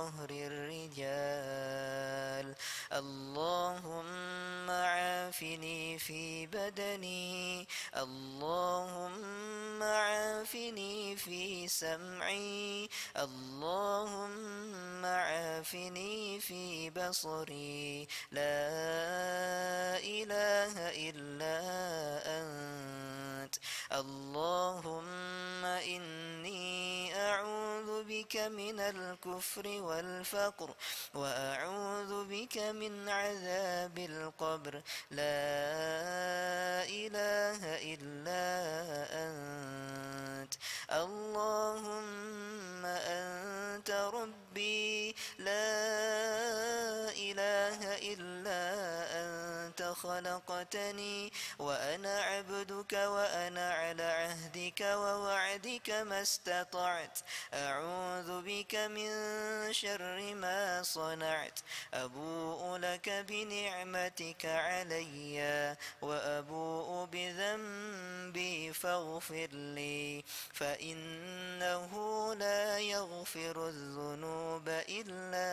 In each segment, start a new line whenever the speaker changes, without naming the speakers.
ظهر الرجال. اللهم عافني في بدني، اللهم عافني في سمعي، اللهم عافني في بصري. لا إله إلا أنت. اللهم إني أعوذ بك من الكفر والفقر، وأعوذ بك من عذاب القبر. لا إله إلا أنت. اللهم أنت ربي، لا إله إلا أنت. خلقتني وأنا عبدك، وأنا على عهدك ووعدك ما استطعت. أعوذ بك من شر ما صنعت. أبوء لك بنعمتك علي، وأبوء بذنبي فاغفر لي، فإنه لا يغفر الذنوب إلا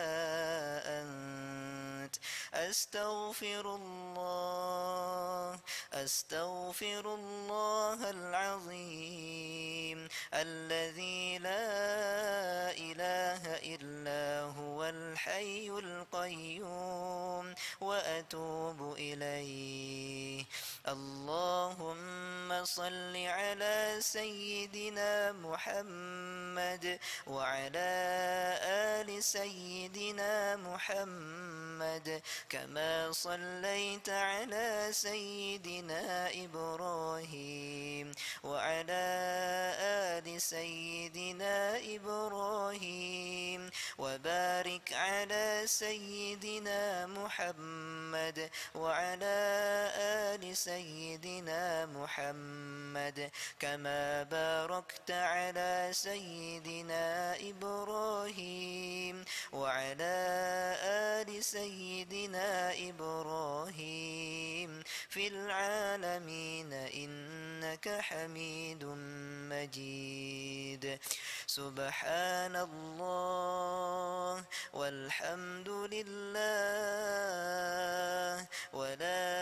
أنت. أستغفر الله، أستغفر الله العظيم الذي لا إله إلا هو الحي القيوم، وأتوب إليه. اللهم صل على سيدنا محمد وعلى آل سيدنا محمد، كما صليت على سيدنا إبراهيم وعلى آل سيدنا إبراهيم، وبارك على سيدنا محمد وعلى آل سيدنا محمد، كما باركت على سيدنا إبراهيم وعلى آل سيدنا إبراهيم في العالمين إنك حميد مجيد. سبحان الله والحمد لله ولا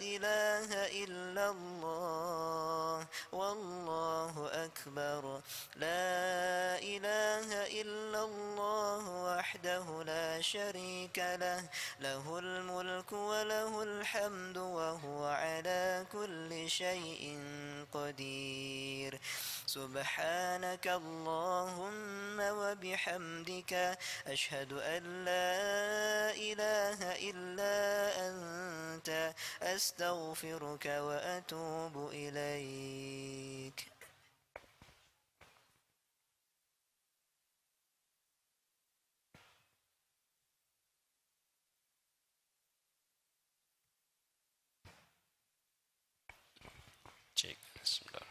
إله إلا الله والله أكبر. لا إله إلا الله وحده لا شريك له، له الملك وله الحمد وهو على كل شيء قدير. سبحانك اللهم وبحمدك، أشهد أن لا إله إلا أنت، أستغفرك وأتوب إليك.
Cek, bismillah.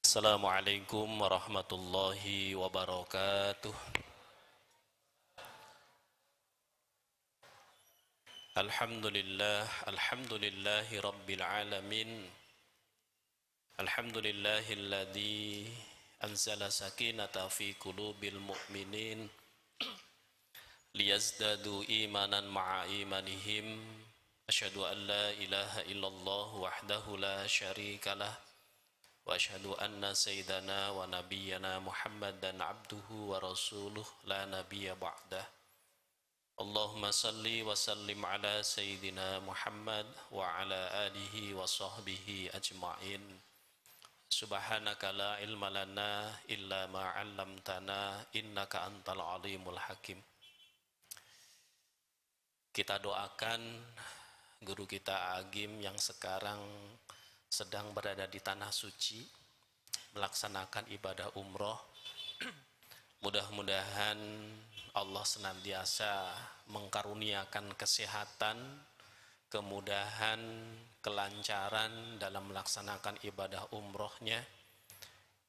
Assalamualaikum warahmatullahi wabarakatuh. Alhamdulillahi rabbil alamin. Alhamdulillahilladzi anzala sakinata fi qulubil mu'minin liyazdadu imanan ma'a imanihim. Asyhadu an la ilaha illallah wahdahu la syarikalah, wa asyhadu anna sayyidana wa nabiyyana Muhammadan abduhu wa rasuluh la nabiyya ba'dah. Allahumma salli wa sallim ala sayyidina Muhammad wa ala alihi wa sahbihi ajma'in. Subhanaka la ilma lana illa ma 'allamtana innaka antal alimul hakim. Kita doakan guru kita Agim yang sekarang sedang berada di tanah suci melaksanakan ibadah umroh. Mudah-mudahan Allah senantiasa mengkaruniakan kesehatan, kemudahan, kelancaran dalam melaksanakan ibadah umrohnya.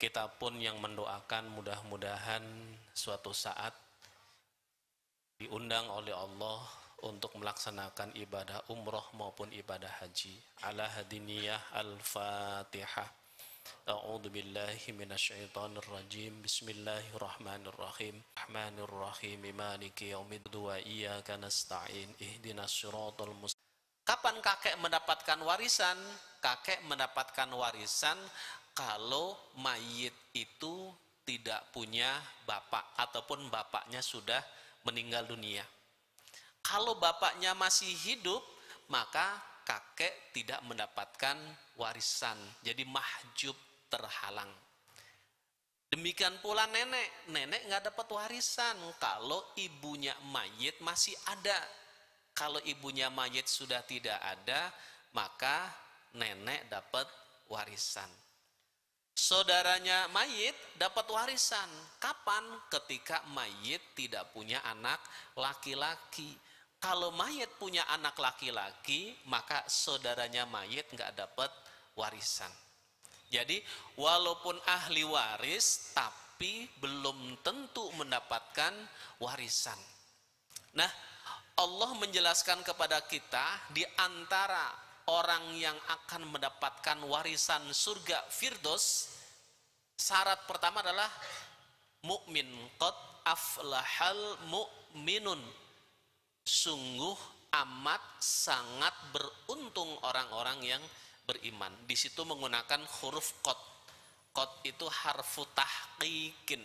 Kita pun yang mendoakan mudah-mudahan suatu saat diundang oleh Allah untuk melaksanakan ibadah umroh maupun ibadah haji. Ala hadiniyah al-Fatihah. A'udzu billahi minasyaitonir rajim. Bismillahirrahmanirrahim. Rahmanirrahim. Maliki yaumiddin wa iyyaka nasta'in. Ihdinas siratal mustaqim. Kapan kakek mendapatkan warisan? Kakek mendapatkan warisan kalau mayit itu tidak punya bapak ataupun bapaknya sudah meninggal dunia. Kalau bapaknya masih hidup, maka kakek tidak mendapatkan warisan. Jadi mahjub, terhalang. Demikian pula nenek. Nenek nggak dapat warisan kalau ibunya mayit masih ada. Kalau ibunya mayit sudah tidak ada, maka nenek dapat warisan. Saudaranya mayit dapat warisan. Kapan? Ketika mayit tidak punya anak laki-laki. Kalau mayit punya anak laki-laki, maka saudaranya mayit nggak dapat warisan. Jadi walaupun ahli waris, tapi belum tentu mendapatkan warisan. Nah, Allah menjelaskan kepada kita di antara orang yang akan mendapatkan warisan surga Firdaus, syarat pertama adalah mukmin. Qad aflahal mu'minun. Sungguh amat sangat beruntung orang-orang yang beriman. Di situ menggunakan huruf qad. Qad itu harfu tahqiqin.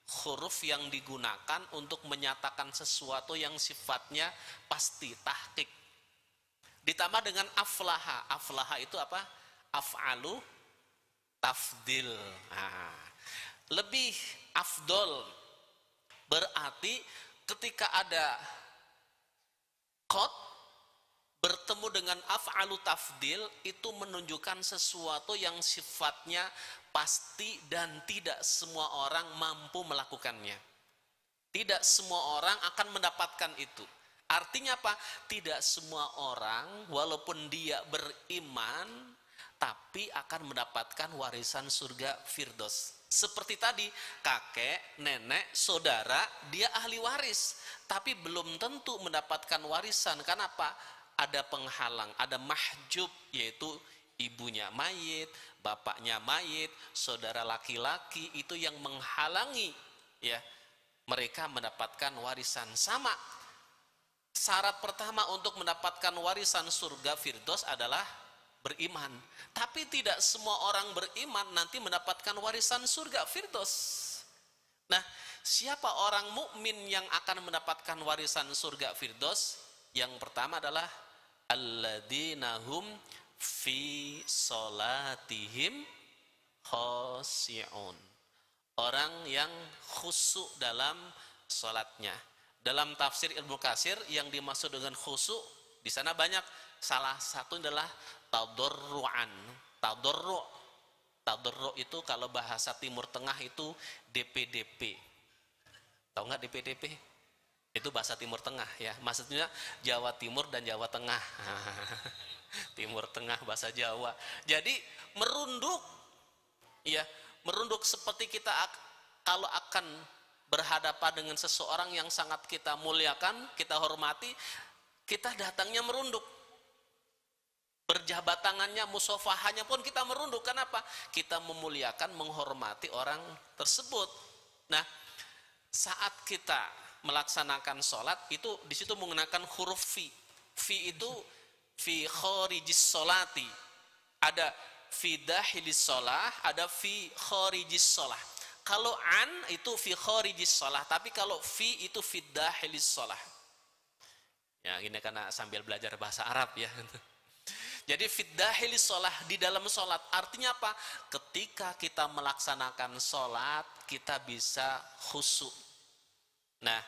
Huruf yang digunakan untuk menyatakan sesuatu yang sifatnya pasti, tahqiq. Ditambah dengan aflaha. Aflaha itu apa? Af'alu tafdil. Nah, lebih afdol. Berarti ketika ada qad bertemu dengan af'alu tafdil, itu menunjukkan sesuatu yang sifatnya pasti dan tidak semua orang mampu melakukannya. Tidak semua orang akan mendapatkan itu. Artinya apa? Tidak semua orang walaupun dia beriman tapi akan mendapatkan warisan surga Firdaus. Seperti tadi, kakek, nenek, saudara, dia ahli waris tapi belum tentu mendapatkan warisan. Kenapa? Ada penghalang, ada mahjub, yaitu ibunya mayit, bapaknya mayit, saudara laki-laki, itu yang menghalangi ya mereka mendapatkan warisan. Sama, syarat pertama untuk mendapatkan warisan surga Firdaus adalah beriman. Tapi tidak semua orang beriman nanti mendapatkan warisan surga Firdaus. Nah, siapa orang mukmin yang akan mendapatkan warisan surga Firdaus? Yang pertama adalah alladzina hum fi sholatihim khashi'un. Orang yang khusyuk dalam sholatnya. Dalam tafsir Ibnu Katsir yang dimaksud dengan khusyuk di sana banyak. Salah satu adalah tadarruan. Tadarru itu kalau bahasa Timur Tengah itu DPDP. Tahu nggak DPDP? Itu bahasa Timur Tengah ya. Maksudnya Jawa Timur dan Jawa Tengah. Timur Tengah bahasa Jawa. Jadi merunduk ya, merunduk seperti kita kalau akan berhadapan dengan seseorang yang sangat kita muliakan, kita hormati, kita datangnya merunduk. Berjabat tangannya, musafahannya pun kita merunduk. Kenapa? Kita memuliakan, menghormati orang tersebut. Nah, saat kita melaksanakan sholat itu di situ menggunakan huruf fi. Fi itu fi kharijis sholati. Ada fi dahilis sholah, ada fi kharijis sholah. Kalau an itu fi kharijis sholah, tapi kalau fi itu fi dahilis sholah. Ya ini karena sambil belajar bahasa Arab ya. Jadi fi dahilis sholah, di dalam sholat. Artinya apa? Ketika kita melaksanakan sholat, kita bisa khusyuk. Nah,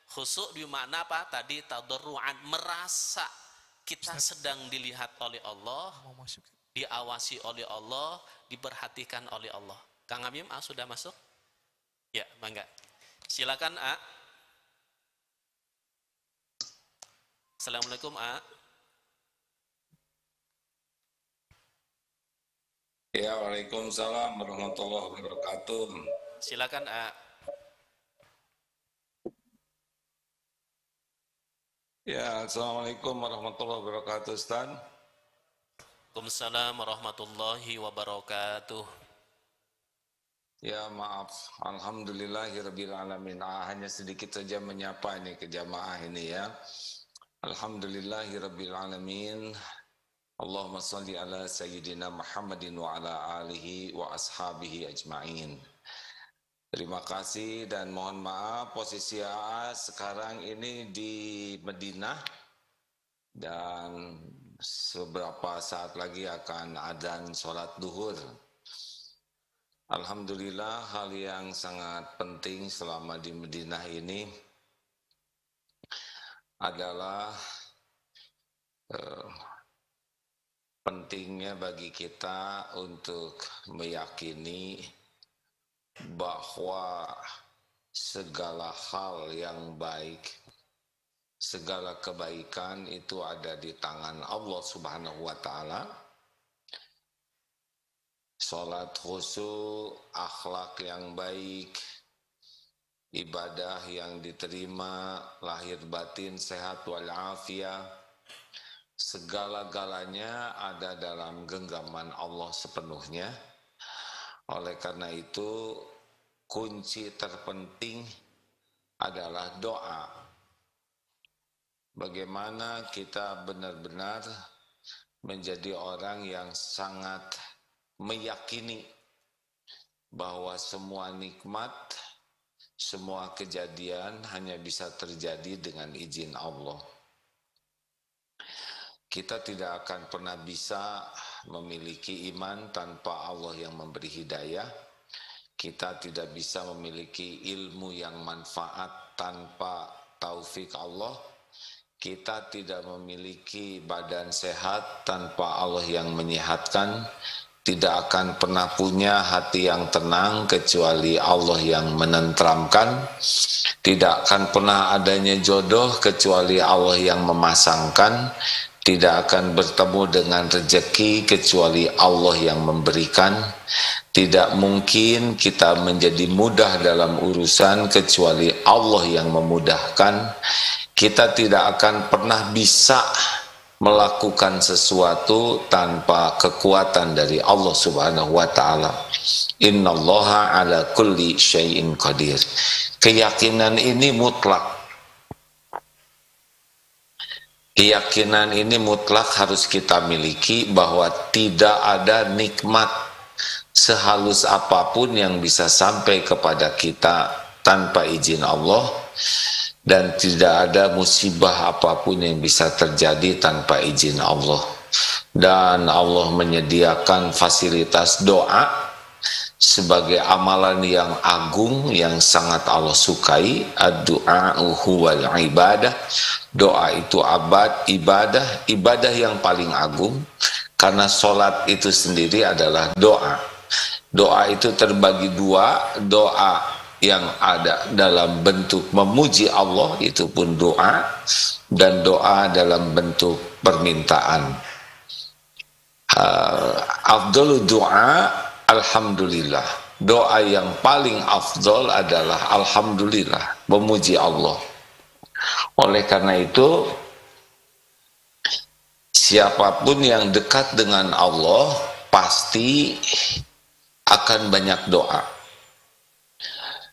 khusyuk di mana apa? Tadi tadarruan, merasa kita sedang dilihat oleh Allah, diawasi oleh Allah, diperhatikan oleh Allah. Kang Amim, sudah masuk? Ya, bangga. Silakan, Assalamualaikum,
Ya, waalaikumsalam warahmatullahi wabarakatuh.
Silakan,
Ya, assalamualaikum warahmatullahi wabarakatuh, Ustaz.
Waalaikumsalam warahmatullahi wabarakatuh.
Ya maaf, alhamdulillahirrabbilalamin. Hanya sedikit saja menyapa ini ke jamaah ini ya. Alhamdulillahirrabbilalamin. Allahumma salli ala sayyidina Muhammadin wa ala alihi wa ashabihi ajma'in. Terima kasih dan mohon maaf posisi AA sekarang ini di Madinah dan seberapa saat lagi akan adzan sholat duhur. Alhamdulillah, hal yang sangat penting selama di Madinah ini adalah pentingnya bagi kita untuk meyakini bahwa segala hal yang baik, segala kebaikan itu ada di tangan Allah Subhanahu wa Ta'ala. Salat khusyuk, akhlak yang baik, ibadah yang diterima, lahir batin sehat walafiat, segala-galanya ada dalam genggaman Allah sepenuhnya. Oleh karena itu, kunci terpenting adalah doa. Bagaimana kita benar-benar menjadi orang yang sangat meyakini bahwa semua nikmat, semua kejadian hanya bisa terjadi dengan izin Allah. Kita tidak akan pernah bisa memiliki iman tanpa Allah yang memberi hidayah. Kita tidak bisa memiliki ilmu yang manfaat tanpa taufik Allah. Kita tidak memiliki badan sehat tanpa Allah yang menyehatkan. Tidak akan pernah punya hati yang tenang kecuali Allah yang menenteramkan. Tidak akan pernah adanya jodoh kecuali Allah yang memasangkan. Tidak akan bertemu dengan rezeki kecuali Allah yang memberikan. Tidak mungkin kita menjadi mudah dalam urusan kecuali Allah yang memudahkan. Kita tidak akan pernah bisa melakukan sesuatu tanpa kekuatan dari Allah Subhanahu wa Ta'ala. Innallaha ala kulli syai'in qadir. Keyakinan ini mutlak. Keyakinan ini mutlak harus kita miliki bahwa tidak ada nikmat sehalus apapun yang bisa sampai kepada kita tanpa izin Allah. Dan tidak ada musibah apapun yang bisa terjadi tanpa izin Allah. Dan Allah menyediakan fasilitas doa sebagai amalan yang agung yang sangat Allah sukai. Ad-du'a huwal ibadah. Doa itu ibadah yang paling agung. Karena sholat itu sendiri adalah doa. Doa itu terbagi dua, doa yang ada dalam bentuk memuji Allah, itu pun doa, dan doa dalam bentuk permintaan. Afdalul doa, alhamdulillah. Doa yang paling afdal adalah alhamdulillah, memuji Allah. Oleh karena itu, siapapun yang dekat dengan Allah pasti akan banyak doa.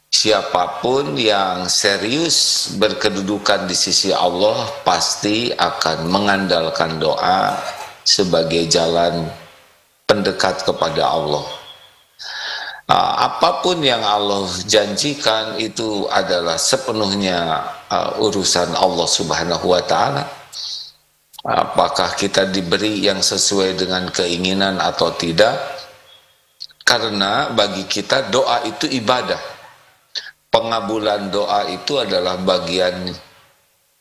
Siapapun yang serius berkedudukan di sisi Allah pasti akan mengandalkan doa sebagai jalan pendekat kepada Allah. Apapun yang Allah janjikan itu adalah sepenuhnya urusan Allah Subhanahu wa Ta'ala. Apakah kita diberi yang sesuai dengan keinginan atau tidak? Karena bagi kita doa itu ibadah. Pengabulan doa itu adalah bagian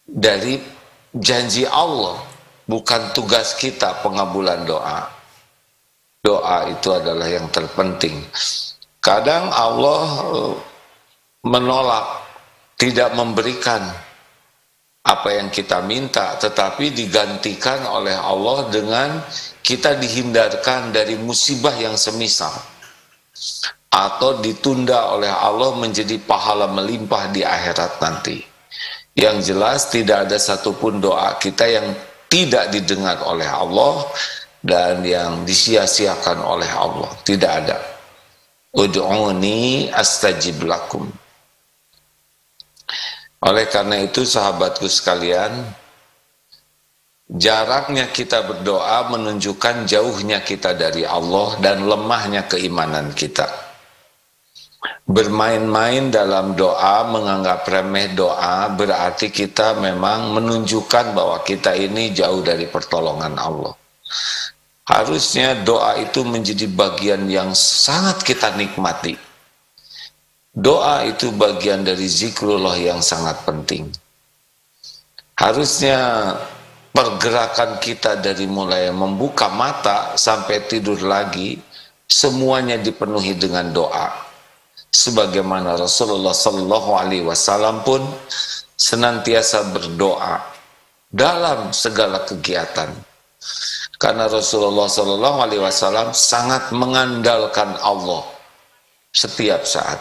dari janji Allah, bukan tugas kita pengabulan doa. Doa itu adalah yang terpenting. Kadang Allah menolak, tidak memberikan apa yang kita minta, tetapi digantikan oleh Allah dengan kita dihindarkan dari musibah yang semisal, atau ditunda oleh Allah menjadi pahala melimpah di akhirat nanti. Yang jelas tidak ada satupun doa kita yang tidak didengar oleh Allah, dan yang disia-siakan oleh Allah. Tidak ada. Ud'uni astajib lakum. Oleh karena itu sahabatku sekalian, jaraknya kita berdoa menunjukkan jauhnya kita dari Allah dan lemahnya keimanan kita. Bermain-main dalam doa, menganggap remeh doa, berarti kita memang menunjukkan bahwa kita ini jauh dari pertolongan Allah. Harusnya doa itu menjadi bagian yang sangat kita nikmati. Doa itu bagian dari zikrullah yang sangat penting. Harusnya pergerakan kita dari mulai membuka mata sampai tidur lagi, semuanya dipenuhi dengan doa. Sebagaimana Rasulullah Sallallahu Alaihi Wasallam pun senantiasa berdoa dalam segala kegiatan. Karena Rasulullah Sallallahu Alaihi Wasallam sangat mengandalkan Allah setiap saat.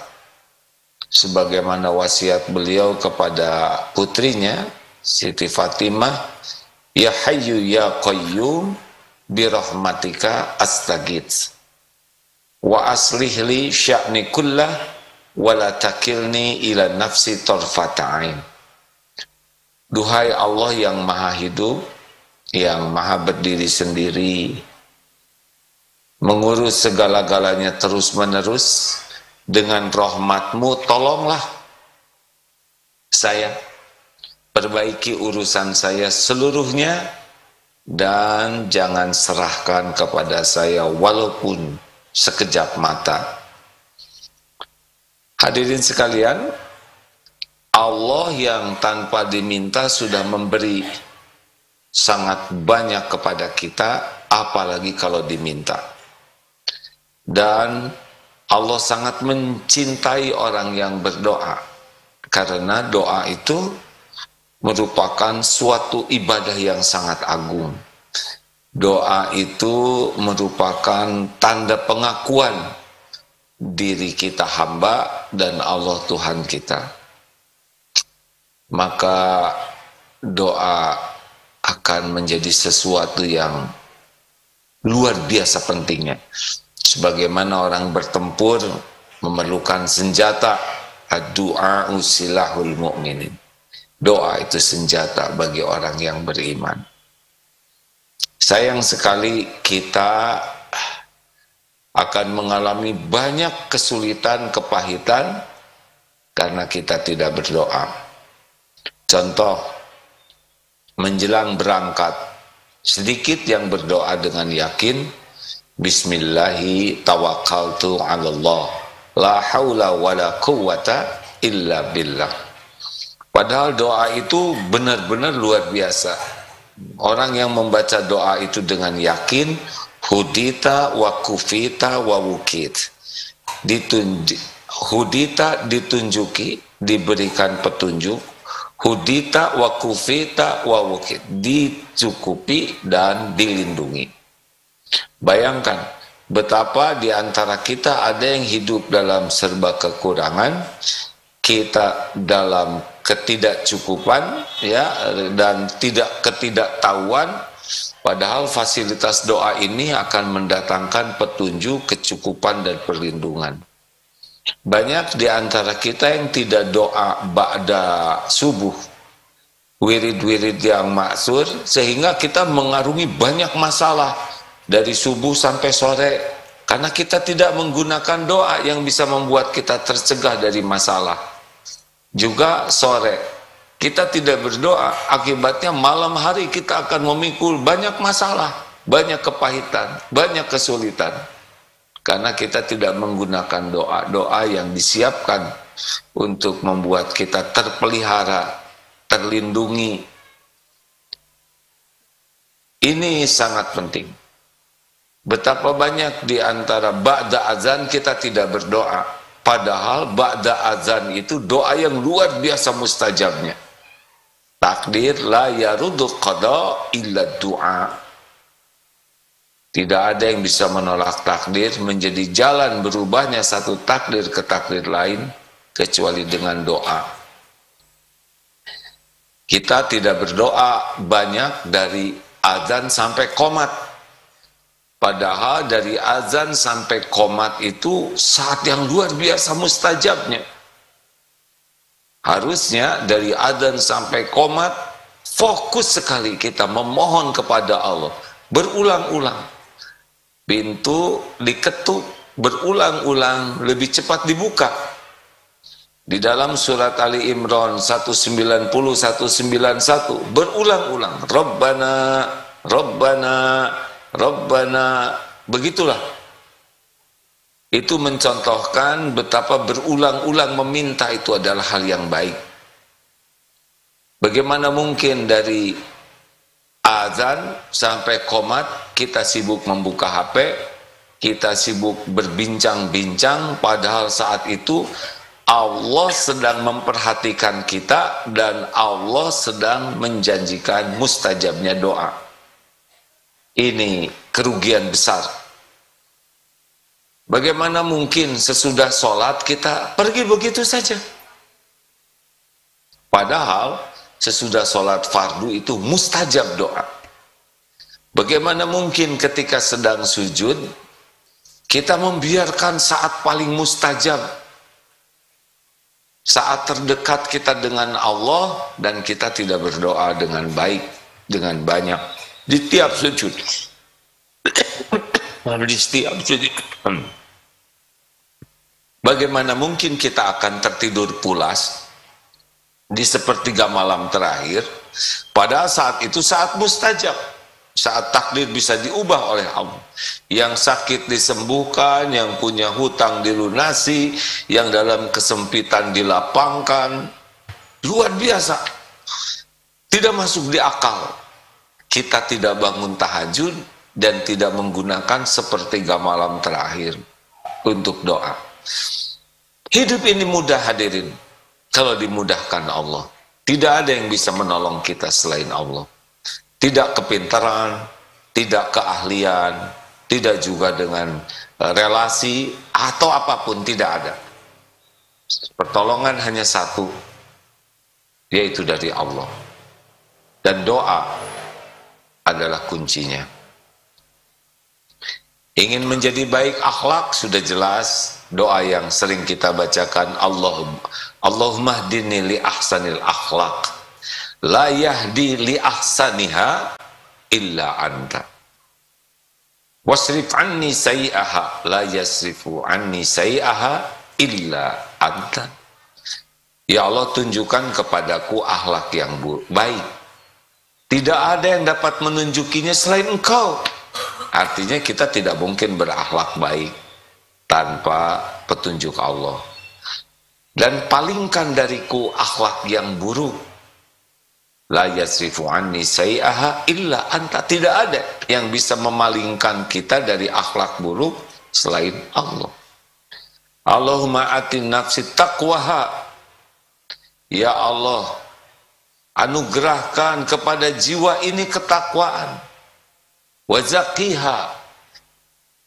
Sebagaimana wasiat beliau kepada putrinya Siti Fatimah, Ya Hayyu Ya Qayyum birahmatika astaghits wa aslih li sya'ni kullah wa la takilni ila nafsi tarfata'ain. Duhai Allah yang maha hidup, yang maha berdiri sendiri, mengurus segala-galanya terus-menerus, dengan rahmat-Mu tolonglah saya, perbaiki urusan saya seluruhnya, dan jangan serahkan kepada saya walaupun sekejap mata. Hadirin sekalian, Allah yang tanpa diminta sudah memberi sangat banyak kepada kita, apalagi kalau diminta. Dan Allah sangat mencintai orang yang berdoa, karena doa itu merupakan suatu ibadah yang sangat agung. Doa itu merupakan tanda pengakuan diri kita hamba dan Allah Tuhan kita. Maka doa akan menjadi sesuatu yang luar biasa pentingnya. Sebagaimana orang bertempur memerlukan senjata, ad-du'a silahul mu'minin. Doa itu senjata bagi orang yang beriman. Sayang sekali kita akan mengalami banyak kesulitan, kepahitan karena kita tidak berdoa. Contoh, menjelang berangkat, sedikit yang berdoa dengan yakin, Bismillahi tawakkaltu 'alallah, la haula wala quwwata illa billah. Padahal doa itu benar-benar luar biasa. Orang yang membaca doa itu dengan yakin, hudita wa kufita wa wukit. Hudita ditunjuki, diberikan petunjuk. Hudita wa kufita wa wukit, dicukupi dan dilindungi. Bayangkan betapa di antara kita ada yang hidup dalam serba kekurangan, kita dalam ketidakcukupan, ya, dan ketidaktahuan, padahal fasilitas doa ini akan mendatangkan petunjuk, kecukupan dan perlindungan. Banyak di antara kita yang tidak doa ba'da subuh, wirid-wirid yang maksur, sehingga kita mengarungi banyak masalah dari subuh sampai sore, karena kita tidak menggunakan doa yang bisa membuat kita tercegah dari masalah. Juga sore, kita tidak berdoa, akibatnya malam hari kita akan memikul banyak masalah, banyak kepahitan, banyak kesulitan. Karena kita tidak menggunakan doa-doa yang disiapkan untuk membuat kita terpelihara, terlindungi. Ini sangat penting. Betapa banyak di antara ba'da azan kita tidak berdoa. Padahal ba'da azan itu doa yang luar biasa mustajabnya. Takdir la yaruddu qada illa du'a. Tidak ada yang bisa menolak takdir, menjadi jalan berubahnya satu takdir ke takdir lain, kecuali dengan doa. Kita tidak berdoa banyak dari azan sampai qomat. Padahal dari azan sampai qomat itu saat yang luar biasa mustajabnya. Harusnya dari azan sampai qomat fokus sekali kita memohon kepada Allah. Berulang-ulang. Pintu diketuk, berulang-ulang, lebih cepat dibuka. Di dalam surat Ali Imran 190, 191 berulang-ulang. Rabbana, Rabbana, Rabbana. Begitulah. Itu mencontohkan betapa berulang-ulang meminta itu adalah hal yang baik. Bagaimana mungkin dari azan sampai qomat kita sibuk membuka HP, kita sibuk berbincang-bincang, padahal saat itu Allah sedang memperhatikan kita dan Allah sedang menjanjikan mustajabnya doa. Ini kerugian besar. Bagaimana mungkin sesudah sholat kita pergi begitu saja? Padahal sesudah sholat fardu itu mustajab doa. Bagaimana mungkin ketika sedang sujud kita membiarkan saat paling mustajab, saat terdekat kita dengan Allah, dan kita tidak berdoa dengan baik, dengan banyak di tiap sujud. Di setiap sujud. Bagaimana mungkin kita akan tertidur pulas di sepertiga malam terakhir, padahal saat itu saat mustajab, saat takdir bisa diubah oleh Allah. Yang sakit disembuhkan, yang punya hutang dilunasi, yang dalam kesempitan dilapangkan. Luar biasa. Tidak masuk di akal. Kita tidak bangun tahajud dan tidak menggunakan sepertiga malam terakhir untuk doa. Hidup ini mudah hadirin kalau dimudahkan Allah. Tidak ada yang bisa menolong kita selain Allah. Tidak kepintaran, tidak keahlian, tidak juga dengan relasi atau apapun, tidak ada. Pertolongan hanya satu, yaitu dari Allah. Dan doa adalah kuncinya. Ingin menjadi baik akhlak, sudah jelas doa yang sering kita bacakan, Allahumma hdini li ahsanil akhlak, la yahdi li ahsaniha illa anta, wasrif anni sayi'aha, la yasrifu anni sayi'aha illa anta. Ya Allah, tunjukkan kepadaku akhlak yang baik. Tidak ada yang dapat menunjukinya selain Engkau. Artinya kita tidak mungkin berakhlak baik tanpa petunjuk Allah. Dan palingkan dariku akhlak yang buruk. La yasrifu anni sayi'aha illa anta. Tidak ada yang bisa memalingkan kita dari akhlak buruk selain Allah. Allahumma atin nafsi taqwaha. Ya Allah, anugerahkan kepada jiwa ini ketakwaan. Wa zakiha,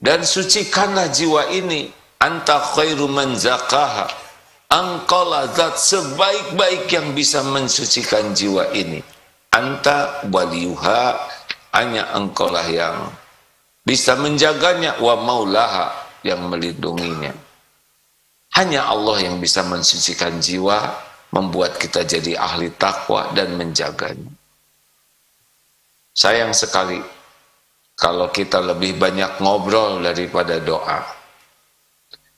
dan sucikanlah jiwa ini. Anta khairu man zakaha, engkaulah zat sebaik-baik yang bisa mensucikan jiwa ini. Anta waliyuha, hanya engkaulah yang bisa menjaganya. Wa maulaha, yang melindunginya. Hanya Allah yang bisa mensucikan jiwa, membuat kita jadi ahli takwa dan menjaganya. Sayang sekali kalau kita lebih banyak ngobrol daripada doa,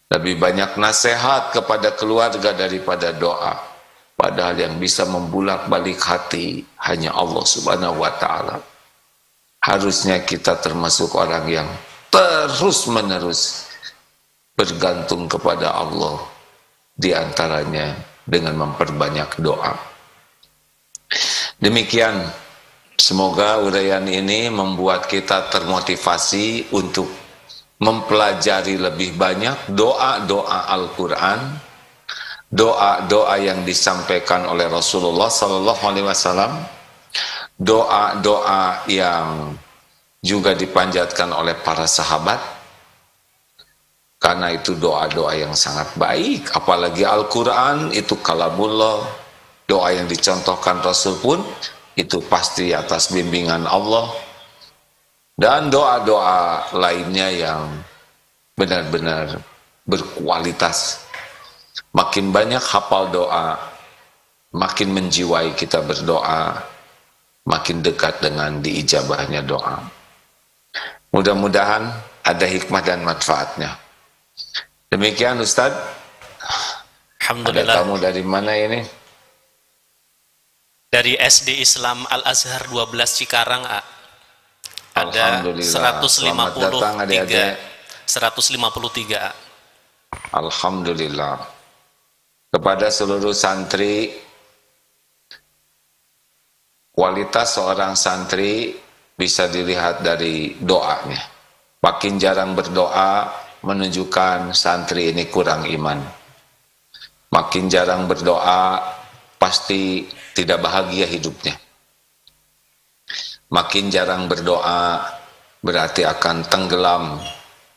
lebih banyak nasihat kepada keluarga daripada doa, padahal yang bisa membulak-balik hati hanya Allah Subhanahu wa Ta'ala. Harusnya kita termasuk orang yang terus-menerus bergantung kepada Allah, diantaranya dengan memperbanyak doa. Demikian, semoga uraian ini membuat kita termotivasi untuk mempelajari lebih banyak doa-doa Al-Quran, doa-doa yang disampaikan oleh Rasulullah SAW, doa-doa yang juga dipanjatkan oleh para sahabat, karena itu doa-doa yang sangat baik. Apalagi Al-Quran itu kalamullah, doa yang dicontohkan Rasul pun itu pasti atas bimbingan Allah. dan doa-doa lainnya yang benar-benar berkualitas. Makin banyak hafal doa, makin menjiwai kita berdoa, makin dekat dengan diijabahnya doa. Mudah-mudahan ada hikmah dan manfaatnya. Demikian Ustadz.
Alhamdulillah.
Ada tamu dari mana ini?
Dari SD Islam Al-Azhar 12 Cikarang, A. Ada
Alhamdulillah. Selamat datang adik-adik.
153, A.
Alhamdulillah. Kepada seluruh santri, kualitas seorang santri bisa dilihat dari doanya. Makin jarang berdoa menunjukkan santri ini kurang iman. Makin jarang berdoa pasti tidak bahagia hidupnya. Makin jarang berdoa berarti akan tenggelam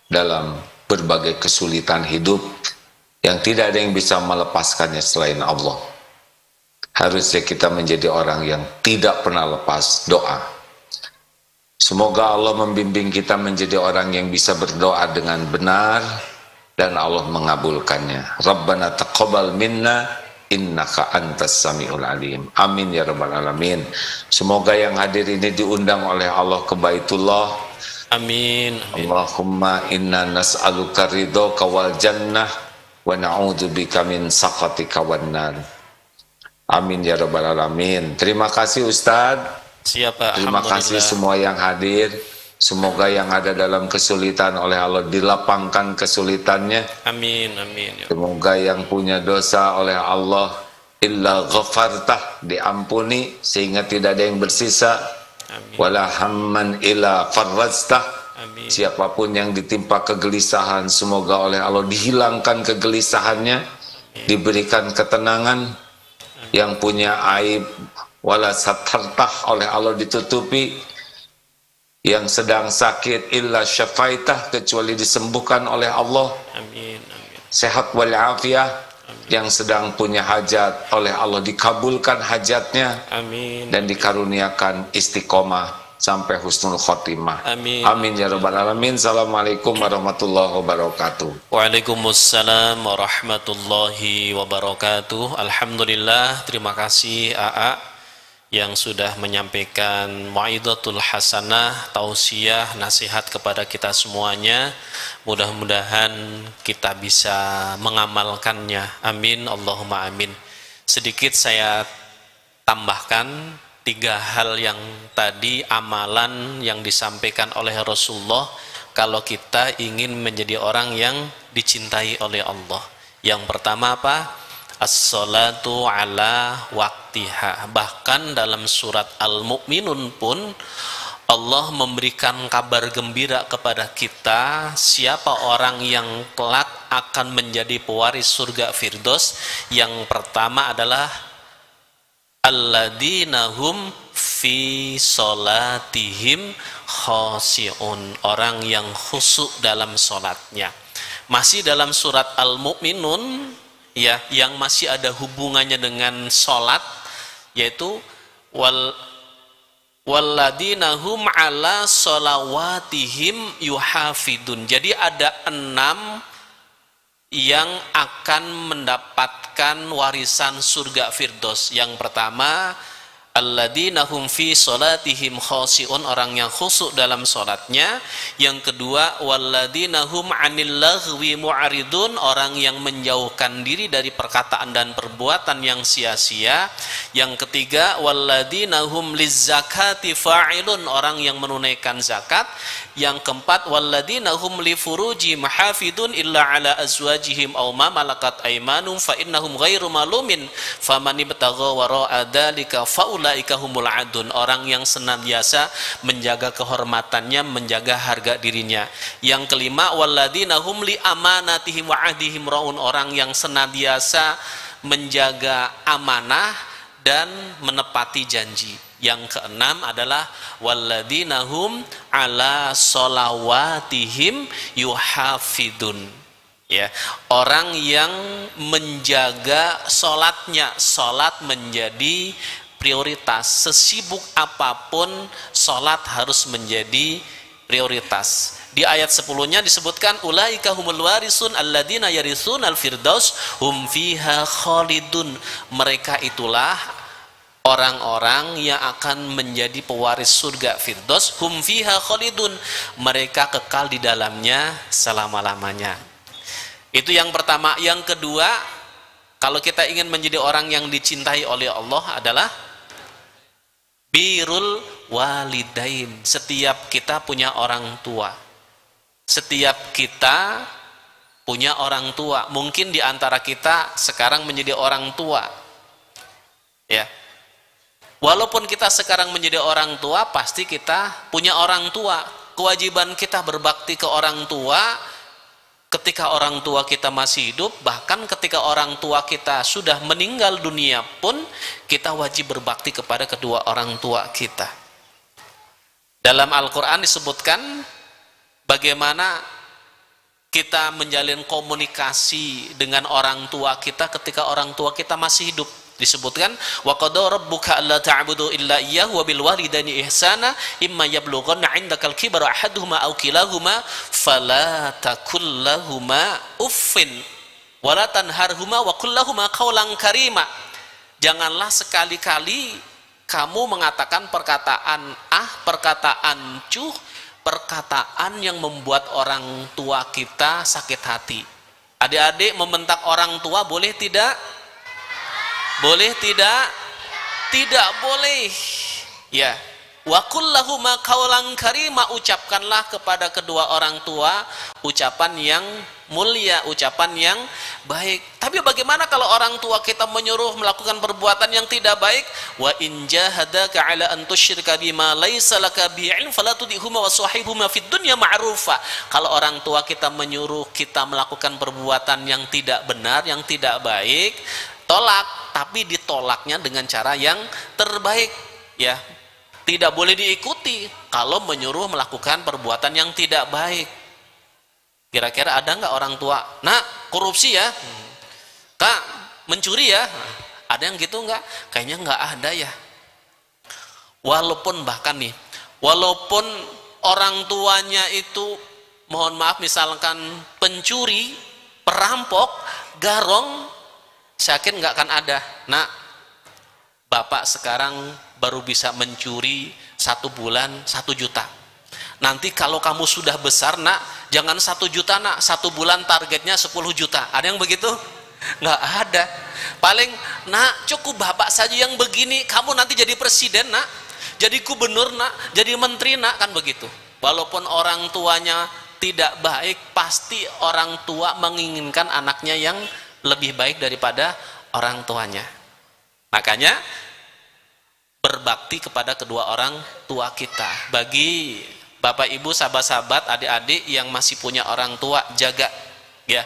dalam berbagai kesulitan hidup yang tidak ada yang bisa melepaskannya selain Allah. Harusnya kita menjadi orang yang tidak pernah lepas doa. Semoga Allah membimbing kita menjadi orang yang bisa berdoa dengan benar dan Allah mengabulkannya. Rabbana taqabbal minna innaka antas samiul alim. Amin ya rabbal alamin. Semoga yang hadir ini diundang oleh Allah ke Baitullah.
Amin.
Allahumma inna nas'aluka ridhaka wal jannah wa na'udzubika min sakhatika wan nar. Amin ya rabbal alamin. Terima kasih Ustadz.
Siapa?
Terima kasih semua yang hadir. Semoga yang ada dalam kesulitan oleh Allah dilapangkan kesulitannya.
Amin, amin.
Semoga yang punya dosa oleh Allah illa ghafartah, diampuni sehingga tidak ada yang bersisa.
Amin.
Wala hamman illa farrajtah.
Amin.
Siapapun yang ditimpa kegelisahan, semoga oleh Allah dihilangkan kegelisahannya, diberikan ketenangan. Yang punya aib wala satartah, oleh Allah ditutupi. Yang sedang sakit illa syafaitah, kecuali disembuhkan oleh Allah.
Amin, amin.
Sehat wal afiyah. Yang sedang punya hajat oleh Allah dikabulkan hajatnya.
Amin.
Dan dikaruniakan istiqomah sampai husnul khotimah.
Amin.
Amin ya rabbal alamin. Assalamualaikum warahmatullahi wabarakatuh.
Waalaikumsalam warahmatullahi wabarakatuh. Alhamdulillah, terima kasih AA yang sudah menyampaikan mau'izatul hasanah, tausiah, nasihat kepada kita semuanya. Mudah-mudahan kita bisa mengamalkannya. Amin, Allahumma amin. Sedikit saya tambahkan 3 hal yang tadi, amalan yang disampaikan oleh Rasulullah kalau kita ingin menjadi orang yang dicintai oleh Allah. Yang pertama apa? As-salatu ala waktiha. Bahkan dalam surat Al-Mu'minun pun Allah memberikan kabar gembira kepada kita, siapa orang yang kelak akan menjadi pewaris surga Firdaus. Yang pertama adalah alladzina hum fi salatihim khashi'un, orang yang khusyuk dalam salatnya. Masih dalam surat Al-Mu'minun ya, yang masih ada hubungannya dengan salat, yaitu walladzina hum ala sholawatihim yuhafidun. Jadi ada 6 yang akan mendapatkan warisan surga Firdaus. Yang pertama, alladzina hum fi sholatihim khashi'un, orang yang khusyuk dalam sholatnya. Yang kedua, walladzina hum 'anil laghwi mu'ridun, orang yang menjauhkan diri dari perkataan dan perbuatan yang sia-sia. Yang ketiga, walladzina hum lizzakati fa'ilun, orang yang menunaikan zakat. Yang keempat, walladzina hum li furuji mahafidun illa ala azwajihim aw ma malakat aymanum fa innahum ghairu malumin faman ibtagha wara'a dzalika faulaika humul adun, orang yang senantiasa menjaga kehormatannya, menjaga harga dirinya. Yang kelima, walladzina hum li amanatihim wa ahdihim raun, orang yang senantiasa menjaga amanah dan menepati janji. Yang keenam adalah walladzina hum ala sholawatihim yuhafidun, ya, orang yang menjaga sholatnya. Sholat menjadi prioritas, sesibuk apapun sholat harus menjadi prioritas. Di ayat 10-nya disebutkan ulaika humul warisun alladzina yarisunal firdaus hum fiha khalidun. Mereka itulah orang-orang yang akan menjadi pewaris surga firdaus, hum fiha khalidun. Mereka kekal di dalamnya selama-lamanya. Itu yang pertama. Yang kedua, kalau kita ingin menjadi orang yang dicintai oleh Allah adalah birrul walidain. Setiap kita punya orang tua. Setiap kita punya orang tua. Mungkin di antara kita sekarang menjadi orang tua. Ya. Walaupun kita sekarang menjadi orang tua, pasti kita punya orang tua. Kewajiban kita berbakti ke orang tua ketika orang tua kita masih hidup, bahkan ketika orang tua kita sudah meninggal dunia pun kita wajib berbakti kepada kedua orang tua kita. Dalam Al-Quran disebutkan bagaimana kita menjalin komunikasi dengan orang tua kita ketika orang tua kita masih hidup. Disebutkan wa qada rabbuka alla ta'budu illa iyyahu wa bil walidaini ihsana imma yablughanna 'indakal kibara ahaduhuma aw kilahuma fala takul lahumā uffin wa la tanharhumā wa qul lahumā qawlan karīmā. Janganlah sekali-kali kamu mengatakan perkataan perkataan cuh, perkataan yang membuat orang tua kita sakit hati. Adik-adik membentak orang tua boleh tidak? Boleh tidak? Tidak boleh. Ya. Wa qul lahumā qawlan karīmā, ucapkanlah kepada kedua orang tua ucapan yang mulia, ucapan yang baik. Tapi bagaimana kalau orang tua kita menyuruh melakukan perbuatan yang tidak baik? Wa in jahadaka 'ala an tusyrika bima laisa laka bihi 'ilm fala tudihuma wa shahibhuma fid dunya ma'rufa. Kalau orang tua kita menyuruh kita melakukan perbuatan yang tidak benar, yang tidak baik, tolak, tapi ditolaknya dengan cara yang terbaik, ya. Tidak boleh diikuti kalau menyuruh melakukan perbuatan yang tidak baik. Kira-kira ada nggak orang tua, nak korupsi ya, kak mencuri ya, ada yang gitu nggak? Kayaknya nggak ada ya. Walaupun bahkan nih, walaupun orang tuanya itu, mohon maaf, misalkan pencuri, perampok, garong, saya yakin nggak akan ada. Nak, bapak sekarang baru bisa mencuri 1 bulan 1 juta. Nanti kalau kamu sudah besar, nak, jangan 1 juta, nak, 1 bulan targetnya 10 juta. Ada yang begitu? Nggak ada. Paling, nak, cukup bapak saja yang begini, kamu nanti jadi presiden, nak, jadi gubernur, nak, jadi menteri, nak, kan begitu. Walaupun orang tuanya tidak baik, pasti orang tua menginginkan anaknya yang lebih baik daripada orang tuanya. Makanya berbakti kepada kedua orang tua kita. Bagi bapak ibu, sahabat-sahabat, adik-adik yang masih punya orang tua, jaga ya,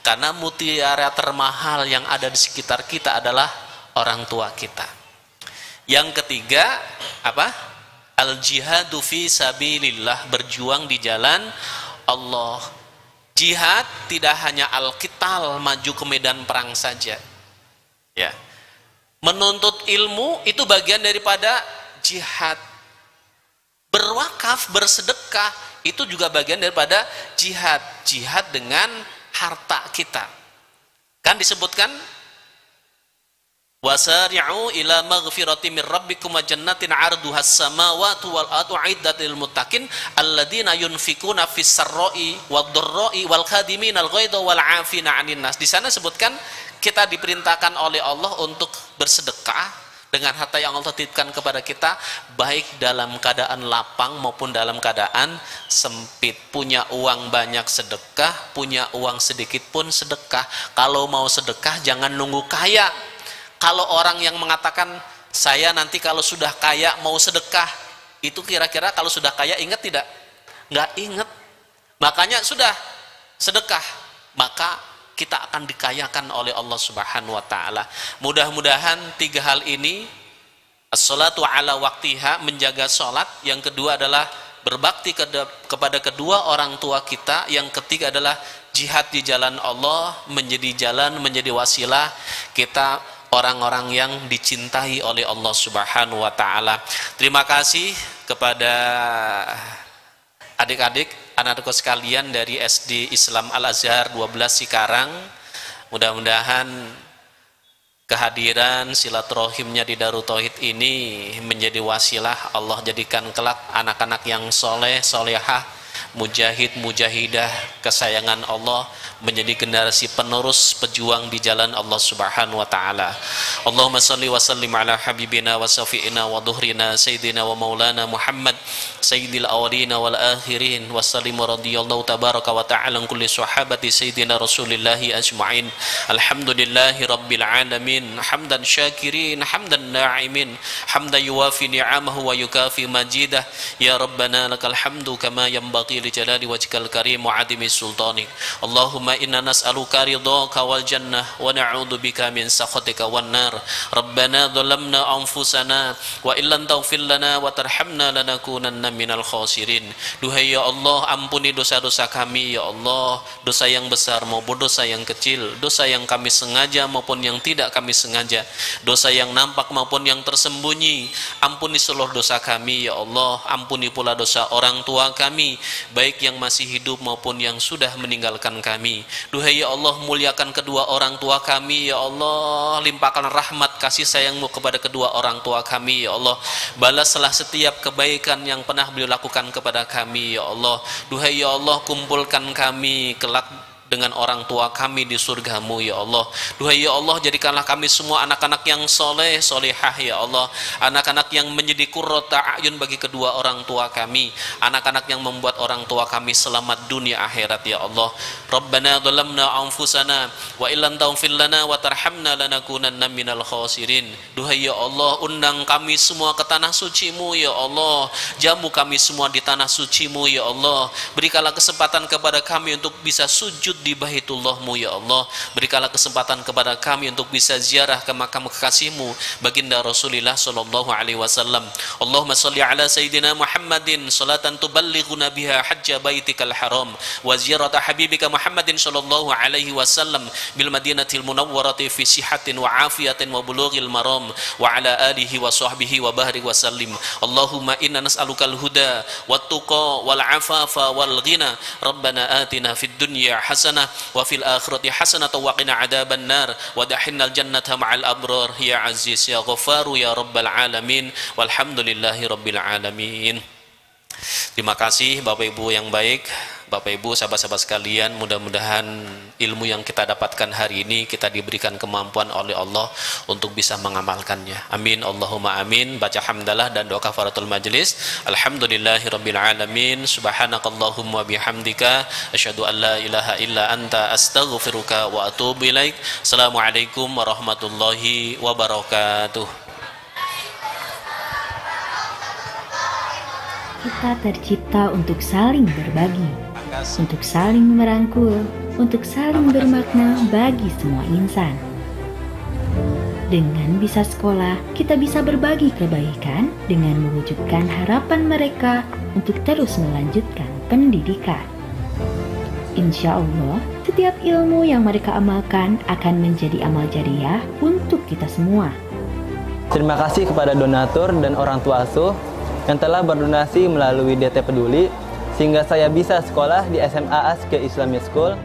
karena mutiara termahal yang ada di sekitar kita adalah orang tua kita. Yang ketiga apa? Al jihadu fi sabilillah, berjuang di jalan Allah. Jihad tidak hanya al-qital, maju ke medan perang saja. Ya. Menuntut ilmu itu bagian daripada jihad. Berwakaf, bersedekah itu juga bagian daripada jihad. Jihad dengan harta kita. Kan disebutkan wasari'u ila maghfirati min rabbikum wa jannatin 'arduhas samawati wal ardu 'iddat lil muttaqin alladzina yunfikuna fis sarra'i wad dharra'i wal khadiminal ghaidha wal 'afina 'anil nas. Di sana sebutkan kita diperintahkan oleh Allah untuk bersedekah dengan harta yang Allah titipkan kepada kita, baik dalam keadaan lapang maupun dalam keadaan sempit. Punya uang banyak sedekah, punya uang sedikit pun sedekah. Kalau mau sedekah jangan nunggu kaya. Kalau orang yang mengatakan saya nanti kalau sudah kaya mau sedekah, itu kira-kira kalau sudah kaya ingat tidak? Nggak ingat. Makanya sudah sedekah, maka kita akan dikayakan oleh Allah Subhanahu wa taala. Mudah-mudahan 3 hal ini, as-salatu ala waktiha, menjaga salat, yang kedua adalah berbakti kepada kedua orang tua kita, yang ketiga adalah jihad di jalan Allah, menjadi jalan, menjadi wasilah kita orang-orang yang dicintai oleh Allah Subhanahu wa taala. Terima kasih kepada adik-adik, anak-anakku sekalian dari SD Islam Al-Azhar 12 Cikarang, mudah-mudahan kehadiran silaturahimnya di Darut Tauhid ini menjadi wasilah Allah jadikan kelak anak-anak yang soleh, solehah, mujahid, mujahidah kesayangan Allah, menjadi generasi penerus pejuang di jalan Allah Subhanahu wa taala. Allahumma shalli wa sallim ala habibina wa safiina wa dhuhrina sayyidina wa maulana Muhammad sayyidil awwalina wal akhirin wa sallim radhiyallahu tabaraka wa ta'ala kulli sahabati sayyidina rasulillahi ajma'in. Alhamdulillahi rabbil alamin, hamdan syakirin, hamdan na'imin, hamdan yuwafi ni'amahu wa yukafi majidah. Ya rabbana lakal hamdu kama yanbaghi li jalali wajhikal karim wa 'azimi sultanik. Allahumma inna nas'aluka ridhaka wal jannah wa na'udzu bika min sakhatika wan nar. Rabbana dhalamna anfusana wa illam taghfir lana wa tarhamna lanakunanna minal khasirin. Duhai ya Allah, ampuni dosa-dosa kami ya Allah, dosa yang besar maupun dosa yang kecil, dosa yang kami sengaja maupun yang tidak kami sengaja, dosa yang nampak maupun yang tersembunyi. Ampuni seluruh dosa kami ya Allah, ampuni pula dosa orang tua kami, baik yang masih hidup maupun yang sudah meninggalkan kami. Duhai ya Allah, muliakan kedua orang tua kami ya Allah, limpahkan rahmat kasih sayangmu kepada kedua orang tua kami ya Allah, balaslah setiap kebaikan yang pernah beliau lakukan kepada kami ya Allah. Duhai ya Allah, kumpulkan kami kelak dengan orang tua kami di surgamu ya Allah. Duhai ya Allah, jadikanlah kami semua anak-anak yang soleh, solehah ya Allah, anak-anak yang menjadi qurrata a'yun bagi kedua orang tua kami, anak-anak yang membuat orang tua kami selamat dunia akhirat ya Allah. Rabbana dhalamna anfusana wa illam taghfir lana wa tarhamna lanakunanna minal khasirin. Duhai ya Allah, undang kami semua ke tanah sucimu ya Allah, jamu kami semua di tanah sucimu ya Allah. Berikanlah kesempatan kepada kami untuk bisa sujud di Baitullahmu ya Allah. Berikanlah kesempatan kepada kami untuk bisa ziarah ke makam kekasihmu baginda Rasulullah sallallahu alaihi wasallam. Allahumma shalli ala sayyidina Muhammadin salatan tuballighuna biha hajja baitikal haram wa ziyarata habibika Muhammadin sallallahu alaihi wasallam bil madinatil munawwarati fi sihatin wa afiyatin wa bulughil maram wa ala alihi wa sahbihi wa barik wa sallim. Allahumma inna nas'alukal huda wat tuqa wal afafa wal ghina. Rabbana atina fid dunya hasanah wa fil akhirati hasanah wa qina adzaban nar wa dahinnal jannata ma'al abrar ya aziz ya ghafaru ya rabbal alamin walhamdulillahi rabbil alamin. Terima kasih Bapak Ibu yang baik, Bapak Ibu, sahabat-sahabat sekalian, mudah-mudahan ilmu yang kita dapatkan hari ini kita diberikan kemampuan oleh Allah untuk bisa mengamalkannya. Amin Allahumma amin. Baca hamdalah dan doa kafaratul majlis. Alhamdulillahirabbil alamin. Subhanakallahumma bihamdika asyhadu an la ilaha illa anta astaghfiruka wa atubu ilaik. Assalamualaikum warahmatullahi wabarakatuh.
Kita tercipta untuk saling berbagi, untuk saling merangkul, untuk saling bermakna bagi semua insan. Dengan bisa sekolah, kita bisa berbagi kebaikan dengan mewujudkan harapan mereka untuk terus melanjutkan pendidikan. Insya Allah, setiap ilmu yang mereka amalkan akan menjadi amal jariah untuk kita semua.
Terima kasih kepada donatur dan orang tua asuh yang telah berdonasi melalui DT Peduli sehingga saya bisa sekolah di SMA Aske Islamic School.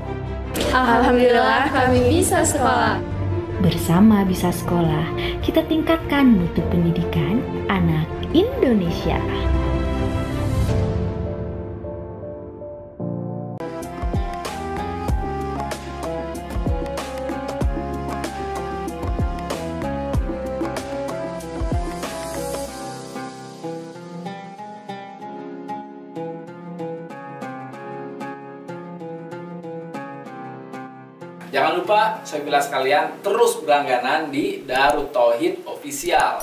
Alhamdulillah kami bisa sekolah.
Bersama Bisa Sekolah, kita tingkatkan mutu pendidikan anak Indonesia.
Jangan lupa, saya bilang sekalian, terus berlangganan di Darut Tauhid Official.